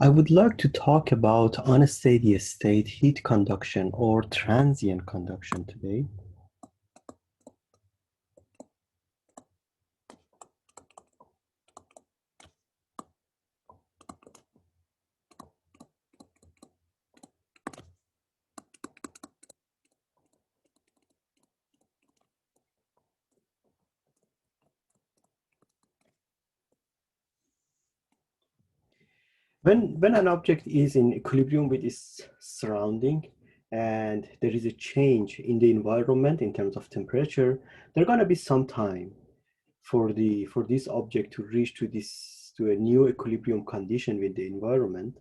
I would like to talk about unsteady state heat conduction or transient conduction today. When an object is in equilibrium with its surrounding and there is a change in the environment in terms of temperature, there's going to be some time for this object to reach to a new equilibrium condition with the environment,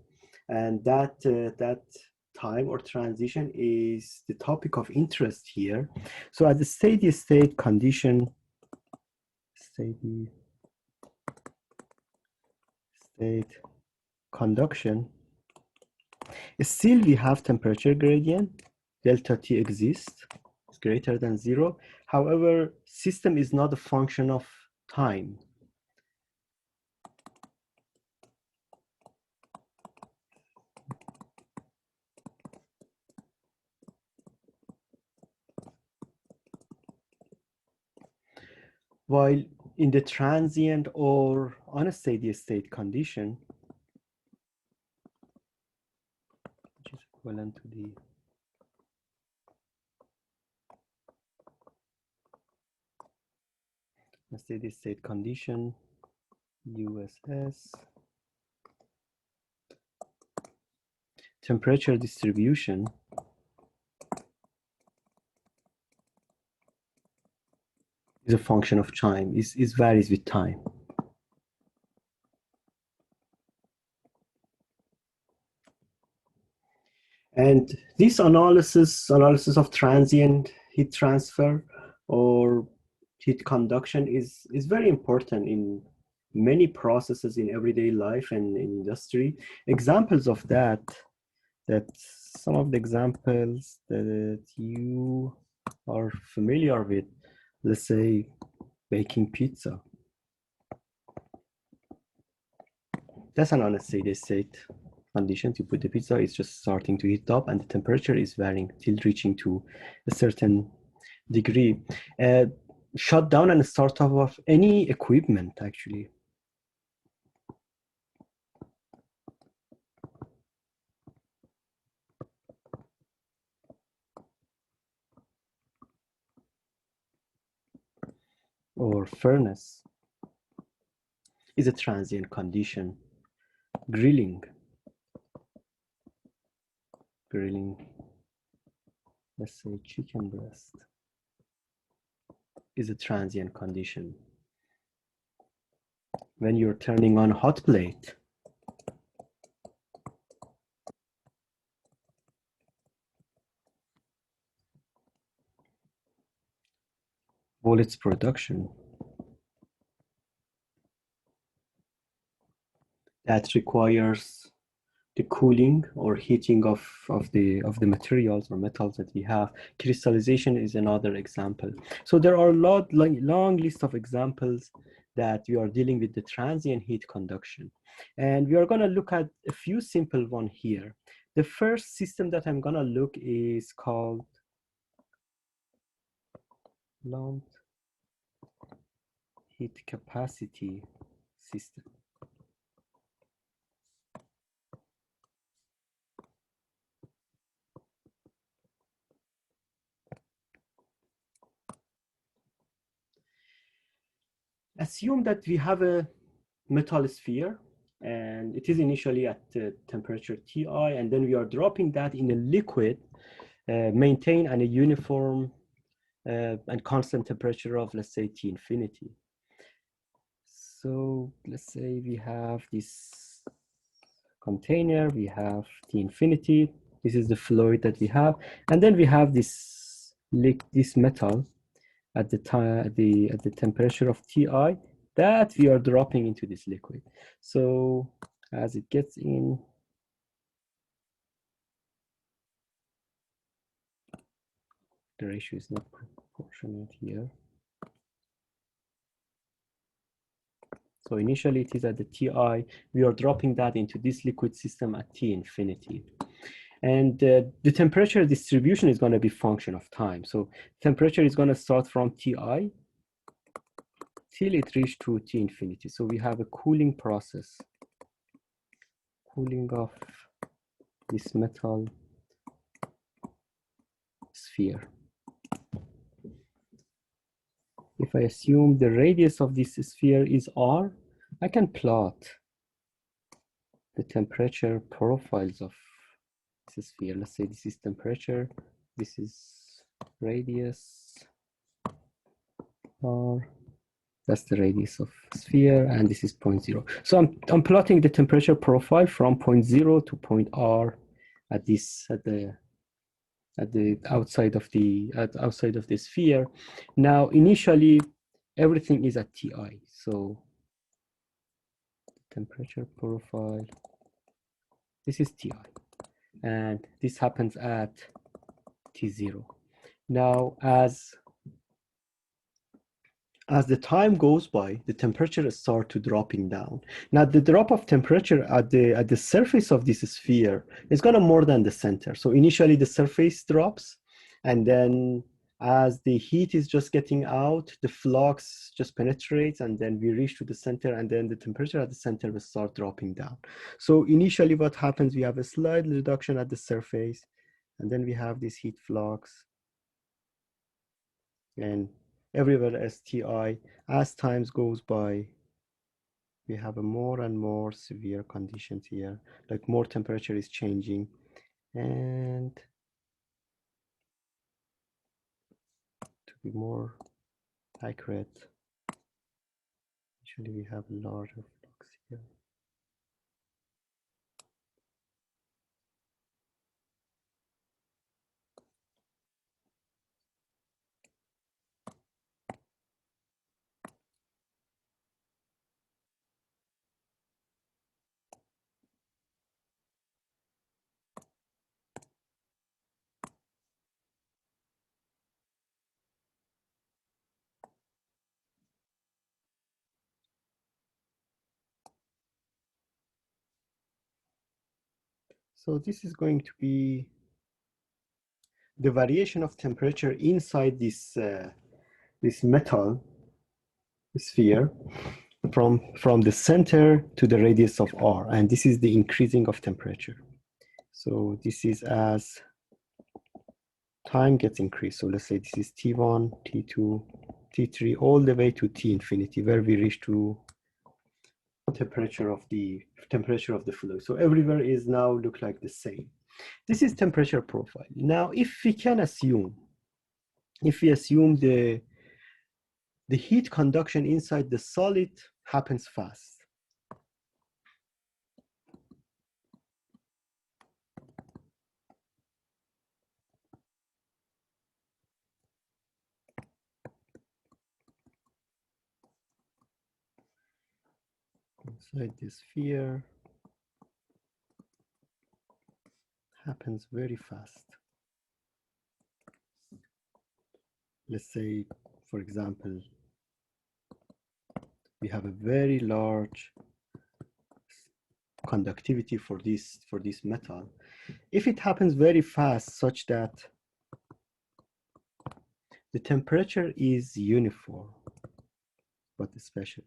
and that time or transition is the topic of interest here. So at the steady state condition, steady state conduction, still we have temperature gradient, delta T exists, it's greater than 0. However, system is not a function of time. While in the transient or unsteady state condition, which is equivalent to the steady state condition, USS, temperature distribution is a function of time, is varies with time. And this analysis of transient heat transfer or heat conduction is very important in many processes in everyday life and in industry. Examples of that some of the examples that you are familiar with, let's say baking pizza. That's an unsteady state conditions. You put the pizza, it's just starting to heat up and the temperature is varying till reaching to a certain degree. Shut down and start off of any equipment actually. Or furnace is a transient condition. Grilling, let's say chicken breast, is a transient condition. When you're turning on hot plate, bullets production, that requires the cooling or heating of the materials or metals that we have. Crystallization is another example. So there are long list of examples that we are dealing with the transient heat conduction. And we are going to look at a few simple one here. The first system that I'm going to look is called lumped heat capacity system. Assume that we have a metal sphere and it is initially at temperature Ti, and then we are dropping that in a liquid, maintain a uniform and constant temperature of, let's say, T infinity. So let's say we have this container, we have T infinity, this is the fluid that we have, and then we have this metal at the temperature of Ti that we are dropping into this liquid. So as it gets in, the ratio is not proportionate here. So initially it is at the Ti. We are dropping that into this liquid system at T infinity. And the temperature distribution is going to be function of time. So temperature is going to start from Ti till it reach to T infinity. So we have a cooling process, cooling of this metal sphere. If I assume the radius of this sphere is R, I can plot the temperature profiles of this sphere. Let's say this is temperature, this is radius R, that's the radius of sphere, and this is 0.0. So I'm plotting the temperature profile from 0.0 to point R at the outside of the sphere. Now initially everything is at Ti. So temperature profile, this is Ti, and this happens at T0. Now as the time goes by, the temperature start to dropping down. Now the drop of temperature at the surface of this sphere is gonna more than the center. So initially the surface drops, and then as the heat is just getting out, the flux just penetrates, and then we reach to the center, and then the temperature at the center will start dropping down. So initially what happens, we have a slight reduction at the surface, and then we have this heat flux, and everywhere as Ti, as times goes by, we have a more and more severe conditions here, like more temperature is changing. And to be more accurate, actually we have a larger flux here. So this is going to be the variation of temperature inside this metal sphere from the center to the radius of R, and this is the increasing of temperature. So this is as time gets increased. So let's say this is T1, T2, T3, all the way to T infinity, where we reach to temperature of the fluid. So everywhere is now look like the same. This is temperature profile. Now, if we assume the heat conduction inside the solid happens fast. Inside this sphere happens very fast. Let's say, for example, we have a very large conductivity for this metal. If it happens very fast, such that the temperature is uniform, but especially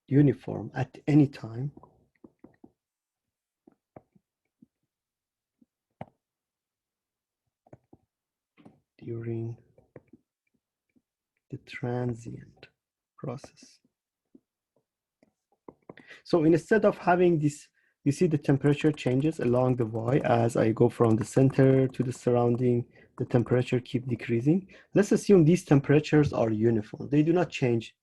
uniform at any time, during the transient process. So instead of having this, you see the temperature changes along the Y as I go from the center to the surrounding, the temperature keep decreasing. Let's assume these temperatures are uniform. They do not change.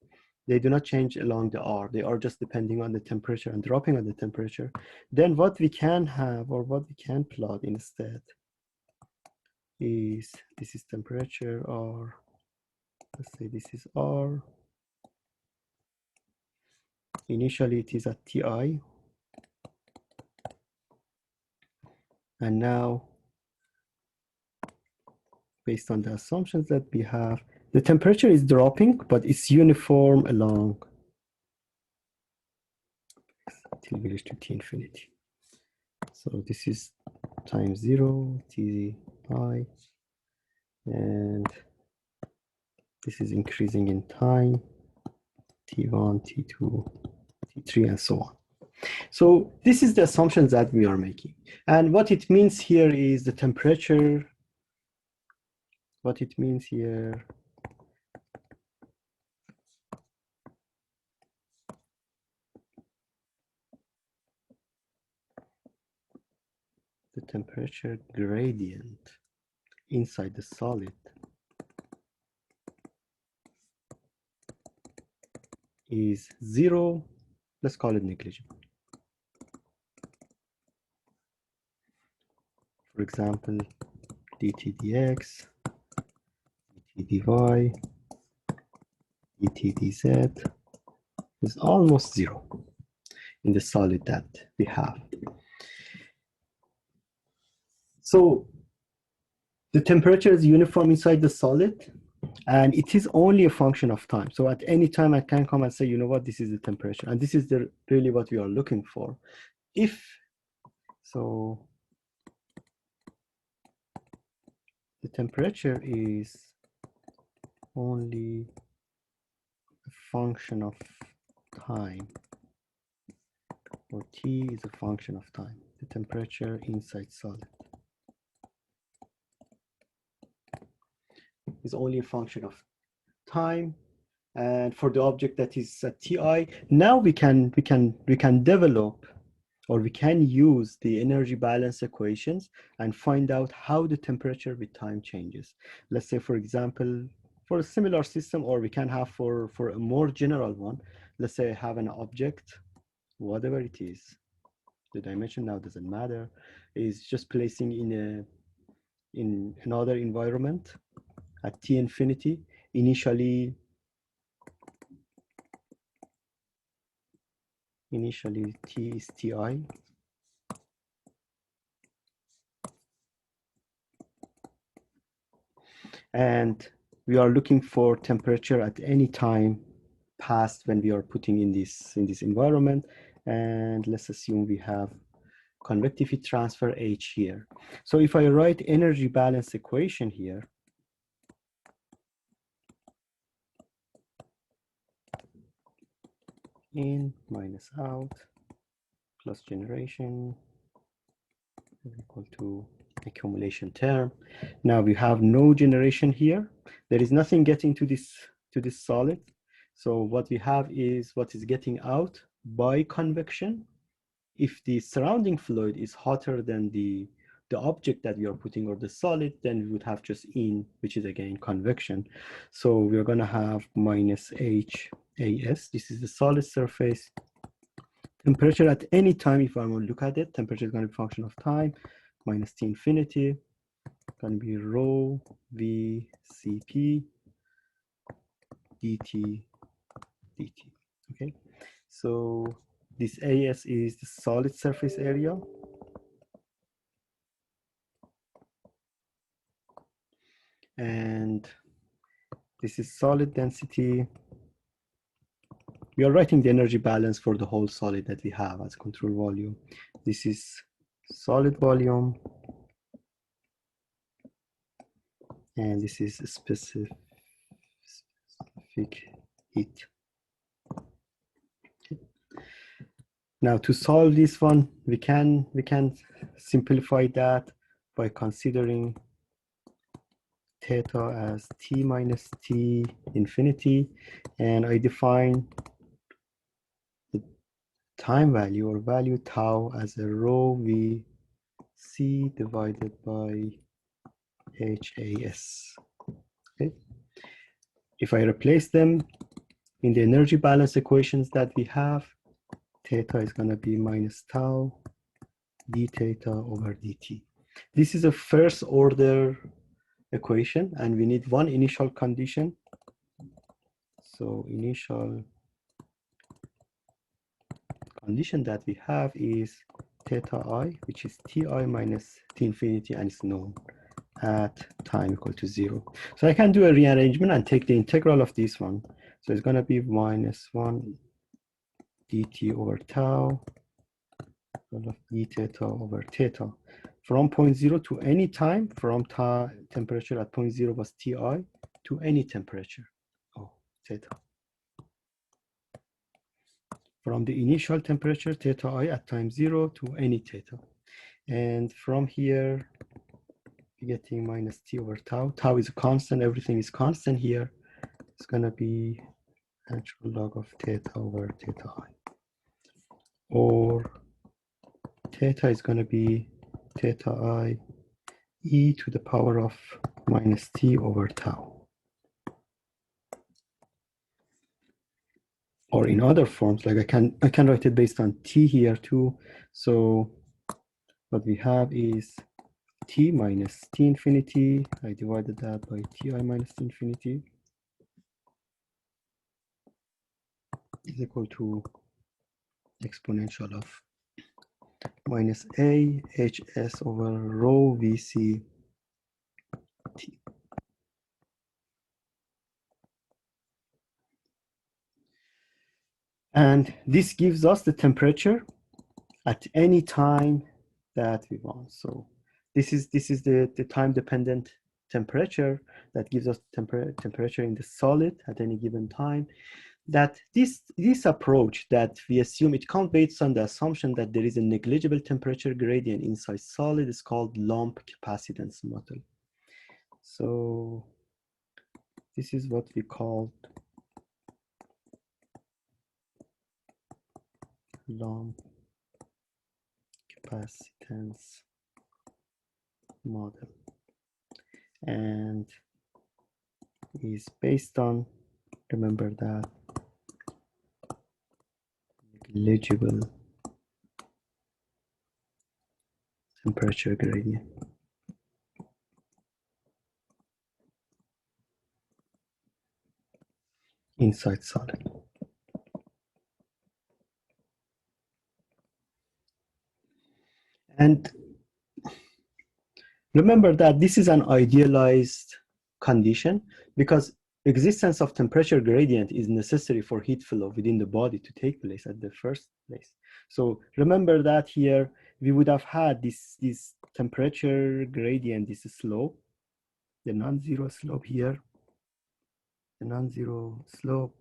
They do not change along the R. They are just depending on the temperature and dropping on the temperature. Then what we can have, or what we can plot instead, is this is temperature R. Let's say this is R. Initially it is at Ti, and now based on the assumptions that we have, the temperature is dropping, but it's uniform along till we reach to T infinity. So this is time 0, Ti, and this is increasing in time, T1, T2, T3, and so on. So this is the assumptions that we are making. And what it means here is the temperature. What it means here, the temperature gradient inside the solid is 0, let's call it negligible. For example, dt dx, dt dy, dt dz is almost 0 in the solid that we have. So the temperature is uniform inside the solid, and it is only a function of time. So at any time I can come and say, you know what, this is the temperature, and this is really what we are looking for. If so, the temperature is only a function of time, or T is a function of time, the temperature inside solid is only a function of time. And for the object that is at Ti, now we can develop, or we can use the energy balance equations and find out how the temperature with time changes. Let's say, for example, for a similar system, or we can have for a more general one, let's say I have an object, whatever it is, the dimension now doesn't matter, is just placing in another environment at T infinity. Initially T is Ti, and we are looking for temperature at any time past when we are putting in this environment. And let's assume we have convective heat transfer H here. So if I write energy balance equation here, in minus out plus generation equal to accumulation term. Now we have no generation here. There is nothing getting to this solid. So what we have is what is getting out by convection. If the surrounding fluid is hotter than the object that we are putting, or the solid, then we would have just in, which is again convection. So we're going to have minus HAS. This is the solid surface. Temperature at any time, if I want to look at it, temperature is going to be a function of time, minus T infinity, going to be rho V Cp dt dt. Okay, so this AS is the solid surface area. And this is solid density. We are writing the energy balance for the whole solid that we have as control volume. This is solid volume, and this is specific heat. Okay. Now to solve this one, we can simplify that by considering theta as T minus T infinity, and I define the time value, or value tau, as a rho V C divided by HAS. Okay. If I replace them in the energy balance equations that we have, theta is going to be minus tau d theta over dt. This is a first order equation, and we need one initial condition. So initial condition that we have is theta I, which is Ti minus T infinity, and it's known at time equal to 0. So I can do a rearrangement and take the integral of this one. So it's going to be minus 1 dt over tau of e theta over theta. From 0 to any time, from temperature at 0 was Ti, to any temperature, theta. From the initial temperature, theta I at time 0 to any theta. And from here, we're getting minus T over tau. Tau is a constant, everything is constant here. It's going to be natural log of theta over theta I. Or theta is going to be theta I e to the power of minus T over tau. Or in other forms, like I can write it based on T here too. So what we have is T minus T infinity. I divided that by Ti minus T infinity is equal to exponential of minus A Hs over rho Vc T. And this gives us the temperature at any time that we want. So this is the time dependent temperature that gives us temperature in the solid at any given time. That this approach that we assume, it comes based on the assumption that there is a negligible temperature gradient inside solid, is called lump capacitance model. So this is what we call lump capacitance model, and is based on, remember that, negligible temperature gradient inside solid. And remember that this is an idealized condition because existence of temperature gradient is necessary for heat flow within the body to take place at the first place. So remember that here we would have had this temperature gradient, this slope, the non-zero slope here, the non-zero slope.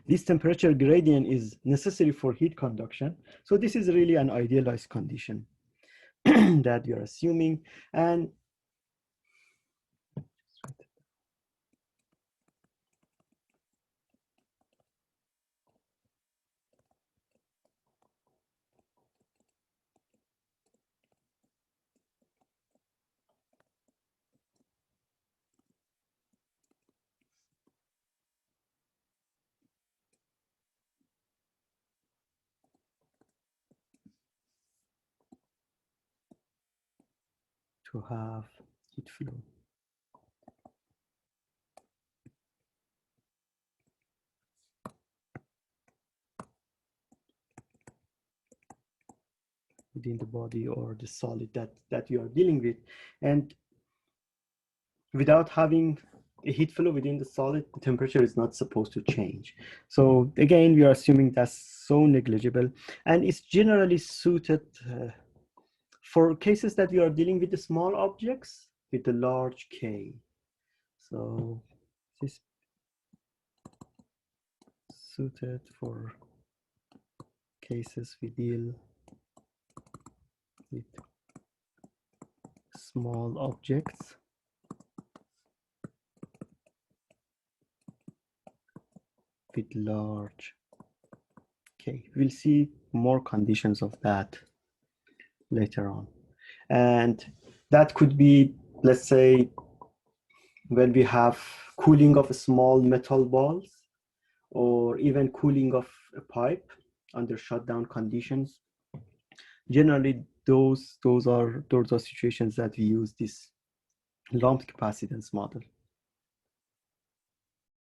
This temperature gradient is necessary for heat conduction. So this is really an idealized condition that you're assuming. And to have heat flow. Within the body or the solid that you are dealing with. And without having a heat flow within the solid, the temperature is not supposed to change. So again, we are assuming that's so negligible, and it's generally suited for cases that we are dealing with the small objects with the large K. So this suited for cases we deal with small objects with large K. We'll see more conditions of that later on. And that could be, let's say, when we have cooling of small metal balls, or even cooling of a pipe under shutdown conditions. Generally, those are situations that we use this lump capacitance model.